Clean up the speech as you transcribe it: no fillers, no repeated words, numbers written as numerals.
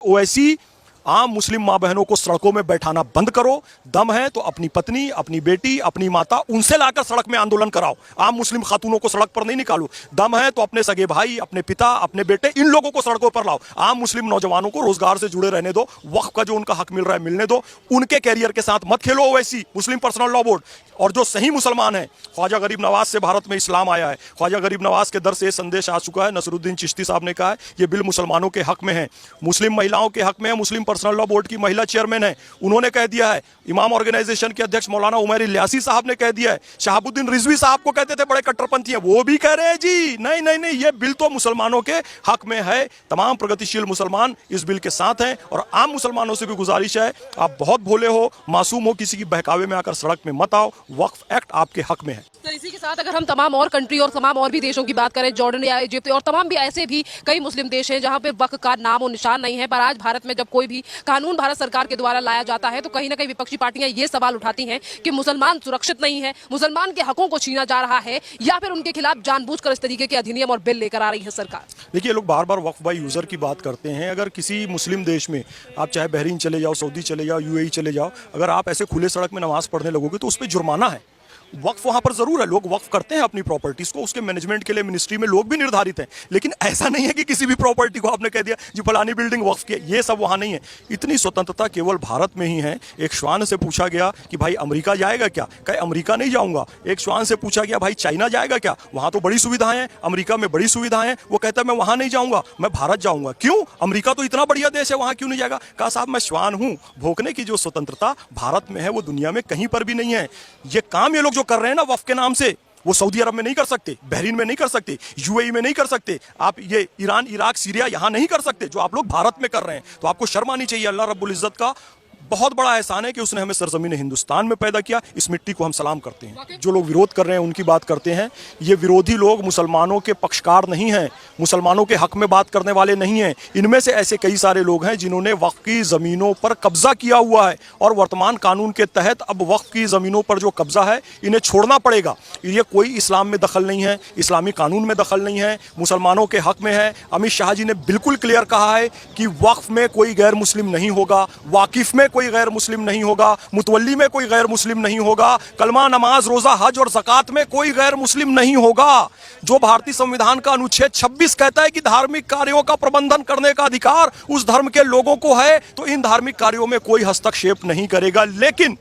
ओवैसी आम मुस्लिम माँ बहनों को सड़कों में बैठाना बंद करो। दम है तो अपनी पत्नी, अपनी बेटी, अपनी माता, उनसे लाकर सड़क में आंदोलन कराओ। आम मुस्लिम खातूनों को सड़क पर नहीं निकालो। दम है तो अपने सगे भाई, अपने पिता, अपने बेटे, इन लोगों को सड़कों पर लाओ। आम मुस्लिम नौजवानों को रोजगार से जुड़े रहने दो। वक्फ का जो उनका हक मिल रहा है मिलने दो। उनके कैरियर के साथ मत खेलो। ओवैसी, मुस्लिम पर्सनल लॉ बोर्ड और जो सही मुसलमान है, ख्वाजा गरीब नवाज से भारत में इस्लाम आया है। ख्वाजा गरीब नवाज के दर से संदेश आ चुका है। नसरुद्दीन चिश्ती साहब ने कहा है ये बिल मुसलमानों के हक में है, मुस्लिम महिलाओं के हक में है। मुस्लिम पर्सनल लॉ बोर्ड की महिला चेयरमैन है, उन्होंने कह दिया है। इमाम ऑर्गेनाइजेशन के अध्यक्ष मौलाना उमर इलियासी साहब ने कह दिया है। शहाबुद्दीन रिजवी साहब को कहते थे बड़े कट्टरपंथी हैं, वो भी कह रहे हैं जी नहीं नहीं नहीं, ये बिल तो मुसलमानों के हक में है। तमाम प्रगतिशील मुसलमान इस बिल के साथ हैं और आम मुसलमानों से भी गुजारिश है, आप बहुत भोले हो, मासूम हो, किसी की बहकावे में आकर सड़क में मत आओ। वक्फ एक्ट आपके हक में है। तो इसी के साथ अगर हम तमाम और कंट्री और तमाम और भी देशों की बात करें, जॉर्डन या इजिप्ट और तमाम भी ऐसे भी कई मुस्लिम देश हैं जहां पे वक्फ का नाम और निशान नहीं है, पर आज भारत में जब कोई भी कानून भारत सरकार के द्वारा लाया जाता है तो कहीं ना कहीं विपक्षी पार्टियां ये सवाल उठाती हैं कि मुसलमान सुरक्षित नहीं है, मुसलमान के हकों को छीना जा रहा है, या फिर उनके खिलाफ जानबूझकर इस तरीके के अधिनियम और बिल लेकर आ रही है सरकार। देखिए, लोग बार बार वक्फ बाय यूजर की बात करते हैं। अगर किसी मुस्लिम देश में आप चाहे बहरीन चले जाओ, सऊदी चले जाओ, यूएई चले जाओ, अगर आप ऐसे खुले सड़क में नमाज पढ़ने लगोगे तो उस पर जुर्माना है। वक्फ वहां पर जरूर है, लोग वक्फ करते हैं अपनी प्रॉपर्टीज को, उसके मैनेजमेंट के लिए मिनिस्ट्री में लोग भी निर्धारित हैं, लेकिन ऐसा नहीं है कि किसी भी प्रॉपर्टी को आपने कह दिया जी फलानी बिल्डिंग वक्फ की, ये सब वहां नहीं है। इतनी स्वतंत्रता केवल भारत में ही है। एक श्वान से पूछा गया कि भाई अमेरिका जाएगा क्या, कहे अमेरिका नहीं जाऊंगा। एक श्वान से पूछा गया भाई चाइना जाएगा क्या, वहां तो बड़ी सुविधाएं हैं, अमेरिका में बड़ी सुविधाएं हैं, वो कहता है मैं वहां नहीं जाऊंगा, मैं भारत जाऊंगा। क्यों, अमेरिका तो इतना बढ़िया देश है, वहां क्यों नहीं जाएगा। कहा साहब मैं श्वान हूं, भोंकने की जो स्वतंत्रता भारत में है वो दुनिया में कहीं पर भी नहीं है। ये काम ये लोग जो कर रहे हैं ना वक्फ के नाम से, वो सऊदी अरब में नहीं कर सकते, बहरीन में नहीं कर सकते, यूएई में नहीं कर सकते, आप ये ईरान, इराक, सीरिया यहां नहीं कर सकते, जो आप लोग भारत में कर रहे हैं। तो आपको शर्म आनी चाहिए। अल्लाह रब्बुल इज्जत का बहुत बड़ा एहसान है कि उसने हमें सरजमीन हिंदुस्तान में पैदा किया। इस मिट्टी को हम सलाम करते हैं। जो लोग विरोध कर रहे हैं उनकी बात करते हैं, ये विरोधी लोग मुसलमानों के पक्षकार नहीं हैं, मुसलमानों के हक में बात करने वाले नहीं हैं। इनमें से ऐसे कई सारे लोग हैं जिन्होंने वक्फ की ज़मीनों पर कब्जा किया हुआ है और वर्तमान कानून के तहत अब वक्फ की ज़मीनों पर जो कब्जा है इन्हें छोड़ना पड़ेगा। ये कोई इस्लाम में दखल नहीं है, इस्लामी कानून में दखल नहीं है, मुसलमानों के हक में है। अमित शाह जी ने बिल्कुल क्लियर कहा है कि वक्फ में कोई गैर मुस्लिम नहीं होगा, वाकिफ में कोई गैर मुस्लिम नहीं होगा, मुतवल्ली में कोई गैर मुस्लिम नहीं होगा, कलमा, नमाज, रोजा, हज और ज़कात में कोई गैर मुस्लिम नहीं होगा। जो भारतीय संविधान का अनुच्छेद 26 कहता है कि धार्मिक कार्यों का प्रबंधन करने का अधिकार उस धर्म के लोगों को है, तो इन धार्मिक कार्यों में कोई हस्तक्षेप नहीं करेगा। लेकिन